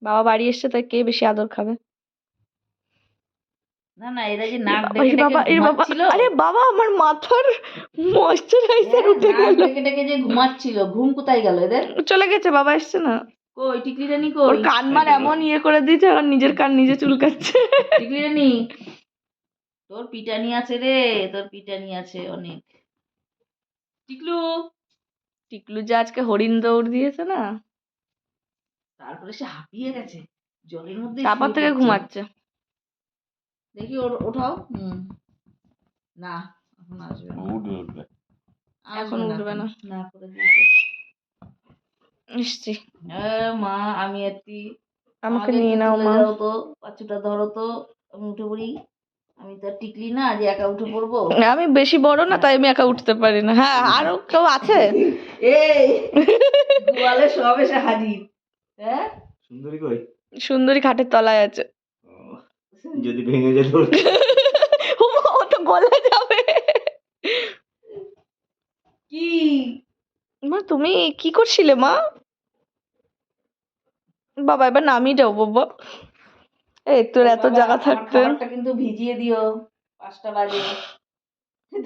বাবা বাড়ি এসছে, তাই কে বেশি আদর খাবে? না না, এরা যে এ নাক বাবা, ডেকে এ ডেকে বাবা, এ বাবা, ঘুমাচ্ছিল। আরে বাবা, আমার মাথার ময়েশ্চারাইজার হ্যাঁ, উঠে নাক গেল। ডেকে ডেকে যে ঘুমাচ্ছিল, ঘুম কোথায় গেল এদের? চলে গেছে, বাবা এসছে না। কই টিকলি রানী ওর কই? কান মার এমন ইয়ে করে দিয়েছে, আর নিজের কান নিজে চুলকাচ্ছে। টিকলি রানী, তোর পিটানি আছে রে, তোর পিটানি আছে অনেক। টিকলু, টিকলু যে আজকে হরিণ দৌড় দিয়েছে না, তারপরে সে হাঁপিয়ে গেছে, জলের মধ্যে তারপর শুয়ে থেকে পড়ছে। ঘুমাচ্ছে। দেখি ওঠাও। না, এখন আসবে না, উঠবে এখন আসবে না, উঠবে এখন না। না করে দিয়েছে। এসছি। মা আমি একটি, আমাকে আমাকে নিয়ে একটু নাও তুলে মা। দাও তো, বাচ্চাটা ধরো তো, আমি উঠে পড়ি। আমি তো আর টিকলি না যে একা উঠে পড়বো। আমি বেশি বড় না, তাই আমি একা উঠতে পারি না। হ্যাঁ, আরো কেউ আছে। এই গোয়ালে সব এসে হাজির। হ্যাঁ, সুন্দরী কই? সুন্দরী খাটের তলায় আছে। যদি ভেঙে যেত। ওমা, ও তো গলে যাবে। কি মা, তুমি কি করছিলে মা? বাবা, এবার নামিয়ে যাও বাবা। এই তোর এত বাবা, জায়গা আমার থাকতে। খাবারটা কিন্তু ভিজিয়ে দিও, 5টা বাজে।